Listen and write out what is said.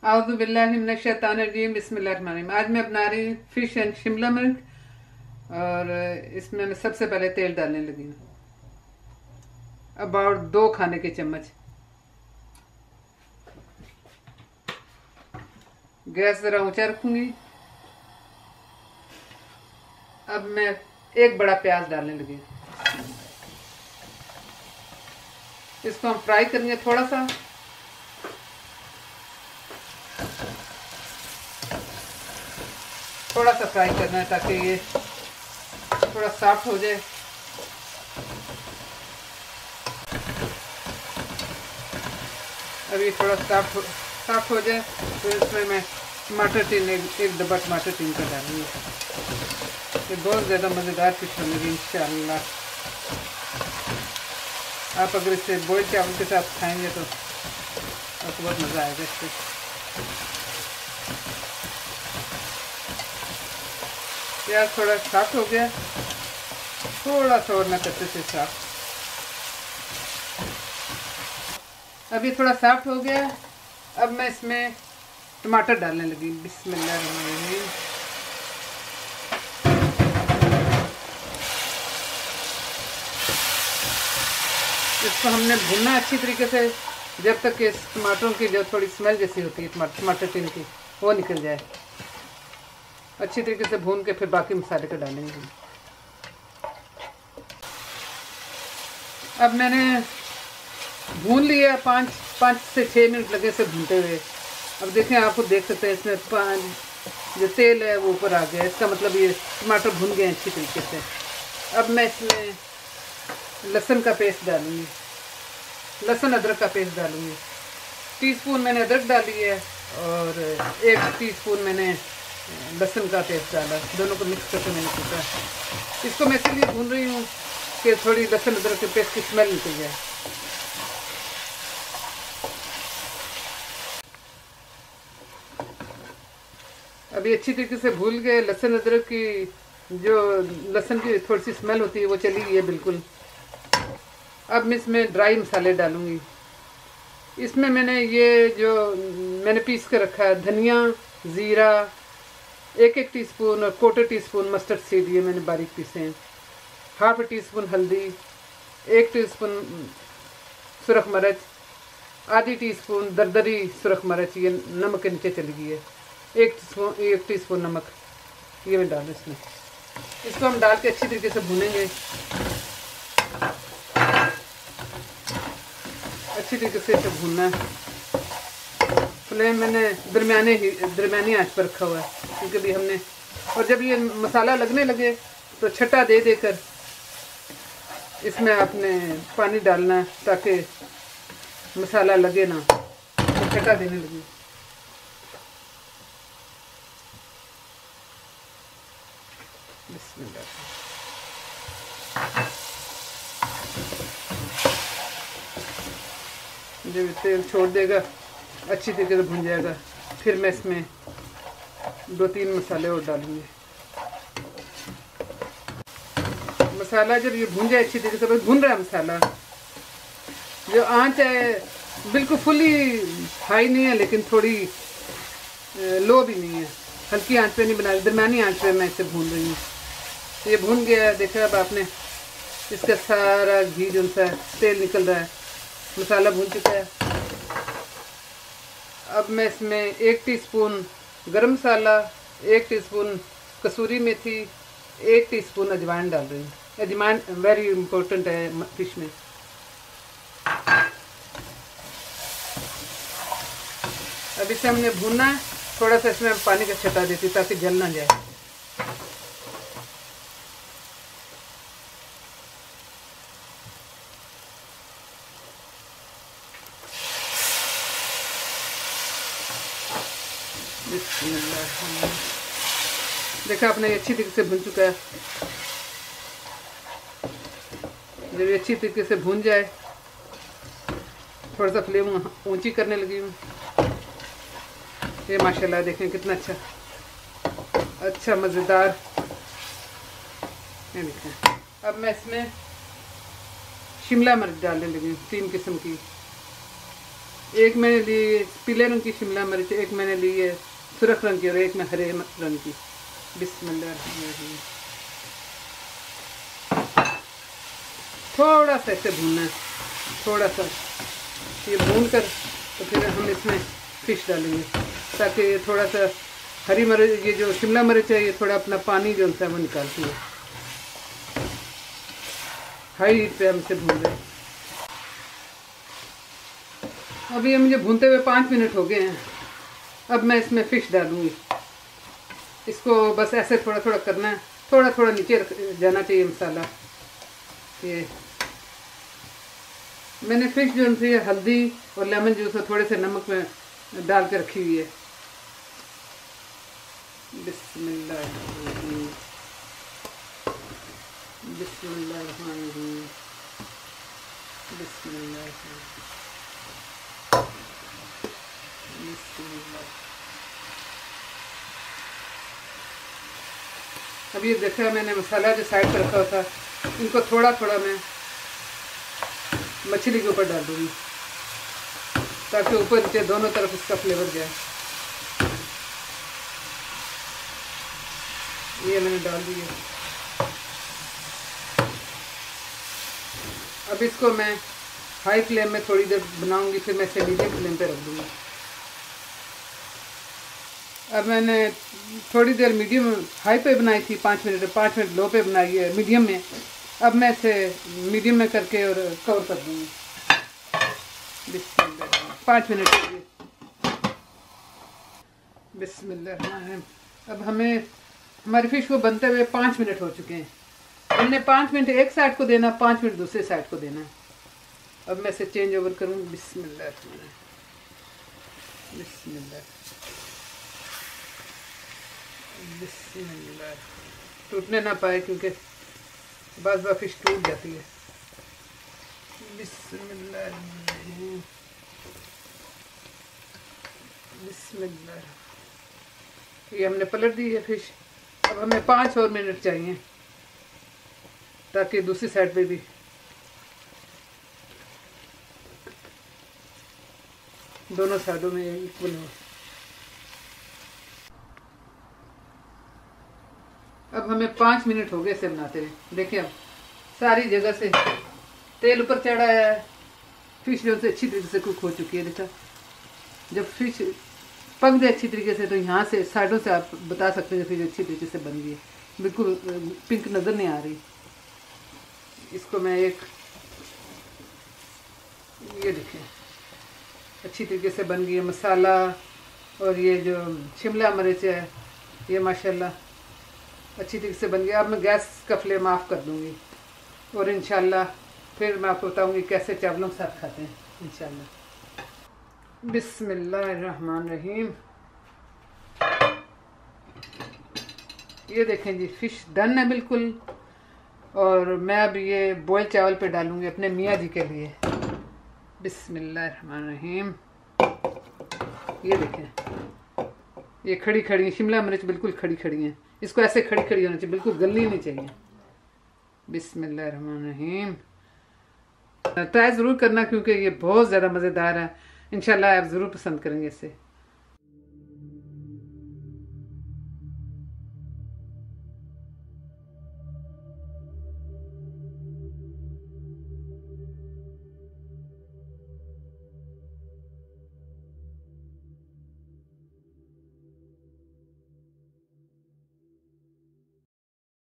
आउज़ु बिल्लाहि मिनश शैतानिर रजीम बिस्मिल्लाहिर्रहमानिर्रहीम। आज मैं बना रही हूँ फिश एंड शिमला मिर्च और इसमें मैं सबसे पहले तेल डालने लगी हूँ अबाउट 2 खाने के चम्मच। गैस ज़रा ऊंचा रखूंगी। अब मैं एक बड़ा प्याज डालने लगी हूँ। इसको हम फ्राई करेंगे थोड़ा सा। थोड़ा सा फ्राई करना है ताकि ये थोड़ा सॉफ्ट हो जाए। अभी थोड़ा सॉफ्ट हो जाए तो इसमें मैं टमाटर टीन एक डब्बा टमाटर टीन का डालूंगी। ये बहुत ज़्यादा मज़ेदार फिश बनेगी इंशाअल्लाह। आप अगर इसे बॉइल चावल के साथ खाएंगे तो आपको बहुत मज़ा आएगा इससे। प्याज थोड़ा सॉफ्ट हो गया, थोड़ा सा और मैं कच्चे से साफ। अभी थोड़ा सॉफ्ट हो गया। अब मैं इसमें टमाटर डालने लगी। बिस्मिल्लाहिर्रहमानिर्रहीम। इसको हमने भूनना अच्छी तरीके से जब तक इस टमाटरों की जो थोड़ी स्मेल जैसी होती है टमाटर टीन की वो निकल जाए। अच्छी तरीके से भून के फिर बाकी मसाले को डालेंगे। अब मैंने भून लिया 5 से 6 मिनट लगे से भूनते हुए। अब देखें, आपको देख सकते हैं इसमें जो तेल है वो ऊपर आ गया। इसका मतलब ये टमाटर भून गए अच्छी तरीके से। अब मैं इसमें लहसुन का पेस्ट डालूंगी, लहसुन अदरक का पेस्ट डालूंगी। टीस्पून मैंने अदरक डाली है और 1 टीस्पून मैंने लहसुन का पेस्ट डाला। दोनों को मिक्स करके मैंने कूटा। इसको मैं इसलिए भून रही हूँ कि थोड़ी लहसुन अदरक के पेस्ट की स्मेल निकल जाए। अभी अच्छी तरीके से भून गए। लहसुन अदरक की जो लहसुन की थोड़ी सी स्मेल होती है वो चली गई है बिल्कुल। अब मैं इसमें ड्राई मसाले डालूंगी। इसमें मैंने ये जो मैंने पीस कर रखा है धनिया, ज़ीरा, 1 टीस्पून और 1/4 टीस्पून मस्टर्ड सीड ये मैंने बारीक पीसे हैं। 1/2 टीस्पून हल्दी, 1 टीस्पून सुरख मिर्च, आधी टीस्पून दरदरी सुरख मिर्च ये नमक के नीचे चली गई है। 1 टीस्पून नमक ये मैं डालूँ इसमें। इसको हम डाल के अच्छी तरीके से भूनेंगे। अच्छी तरीके से इसे भूनना है। फ्लेम मैंने दरमियानी आंच पर रखा हुआ है क्योंकि अभी हमने, और जब ये मसाला लगने लगे तो छट्टा दे देकर इसमें आपने पानी डालना है ताकि मसाला लगे ना, तो छट्टा देने लगी। बिस्मिल्लाह। जब तेल छोड़ देगा अच्छी तरीके से भुन जाएगा, फिर मैं इसमें 2-3 मसाले और डालूंगी। मसाला जब ये भुन जाए अच्छी तरीके से, भुन रहा है मसाला, जो आंच है बिल्कुल फुली हाई नहीं है लेकिन थोड़ी लो भी नहीं है, हल्की आंच पे नहीं बना रही, दरमियानी आंच पे मैं इसे भून रही हूँ। ये भुन गया, देखा अब आपने इसका सारा घी जो सा तेल निकल रहा है, मसाला भून चुका है। अब मैं इसमें 1 टीस्पून गरम मसाला, 1 टीस्पून कसूरी मेथी, 1 टीस्पून अजवाइन डाल रही हूँ। अजवाइन वेरी इम्पोर्टेंट है फिश में। अब इसे हमने भूनना है। थोड़ा सा इसमें पानी का छटा देती ताकि जल ना जाए। देखा आपने अच्छी तरीके से भून चुका है। जब ये अच्छी तरीके से भून जाए, थोड़ा सा फ्लेम ऊंची करने लगी हूँ। ये माशाल्लाह देखें कितना अच्छा मज़ेदार। ये देखें। अब मैं इसमें शिमला मिर्च डालने लगी हूँ 3 किस्म की। एक मैंने ली पीले रंग की शिमला मिर्च, एक मैंने ली है सुरख रंग की और एक में हरे रंग की। बिस्मिल्लाह। थोड़ा सा इसे भूनना है, थोड़ा सा ये भून कर तो फिर हम इसमें फिश डालेंगे, ताकि ये थोड़ा सा हरी मिर्च, ये जो शिमला मिर्च है ये थोड़ा अपना पानी जो होता है वो निकालती है। हाई हीट पे हम इसे भून रहे हैं। अभी ये मुझे भूनते हुए 5 मिनट हो गए हैं। अब मैं इसमें फ़िश डालूँगी। इसको बस ऐसे थोड़ा थोड़ा करना है, थोड़ा थोड़ा नीचे जाना चाहिए मसाला। ये मैंने फ़िश जो है हल्दी और लेमन जूस और थोड़े से नमक में डाल के रखी हुई है। बिस्मिल्लाह बिस्मिल्लाह बिस्मिल्लाह बिस्मिल्लाह। अब ये देखा मैंने मसाला जो साइड पर रखा हुआ था, इनको थोड़ा थोड़ा मैं मछली के ऊपर डाल दूँगी, ताकि ऊपर नीचे दोनों तरफ इसका फ्लेवर जाए। ये मैंने डाल दिया। अब इसको मैं हाई फ्लेम में थोड़ी देर बनाऊंगी, फिर मैं इसे मीडियम फ्लेम पे रख दूँगी। अब मैंने थोड़ी देर मीडियम हाई पे बनाई थी, 5 मिनट, 5 मिनट लो पे बनाई है मीडियम में। अब मैं इसे मीडियम में करके और कवर कर दूँगी। 5 मिनट के लिए। बिस्मिल्लाह। अब हमें हमारी फ़िश को बनते हुए 5 मिनट हो चुके हैं। हमने 5 मिनट एक साइड को देना, 5 मिनट दूसरे साइड को देना। अब मैं इसे चेंज ओवर करूँ। बिस्मिल्लाह बिस्मिल्लाह बिस्मिल्लाह। टूटने ना पाए, क्योंकि बाज़ बार फ़िश टूट जाती है। बिस्मिल्लाह बिस्मिल्लाह। ये हमने पलट दी है फ़िश। अब हमें 5 और मिनट चाहिए, ताकि दूसरी साइड पे भी दोनों साइडों में इक्वल हो। अब हमें 5 मिनट हो गए इसे बनाते हुए। देखिए अब सारी जगह से तेल ऊपर चढ़ा है, फ़िश जो से अच्छी तरीके से कुक हो चुकी है। देखा, जब फ़िश पक जाए अच्छी तरीके से तो यहाँ से साइडों से आप बता सकते हैं फ़िश अच्छी तरीके से बन गई है, बिल्कुल पिंक नज़र नहीं आ रही। इसको मैं एक ये देखें अच्छी तरीके से बन गई है। मसाला और ये जो शिमला मिर्च है ये माशाल्लाह अच्छी तरीके से बन गया। अब मैं गैस का फ्लेम ऑफ कर दूँगी और इंशाल्लाह फिर मैं आपको बताऊँगी कैसे चावलों के साथ खाते हैं इंशाल्लाह। बिस्मिल्लाहिर्रहमानिर्रहीम। ये देखें जी, फ़िश डन है बिल्कुल। और मैं अब ये बॉयल चावल पे डालूँगी अपने मियाँ जी के लिए। बिस्मिल्लाहिर्रहमानिर्रहीम। ये देखें, ये खड़ी खड़ी शिमला मिर्च बिल्कुल खड़ी खड़ी हैं। इसको ऐसे खड़ी खड़ी होनी चाहिए, बिल्कुल गलनी नहीं चाहिए। बिस्मिल्लाहिर्रहमानिर्रहीम। ट्राई ज़रूर करना, क्योंकि ये बहुत ज़्यादा मज़ेदार है। इंशाल्लाह आप ज़रूर पसंद करेंगे इसे।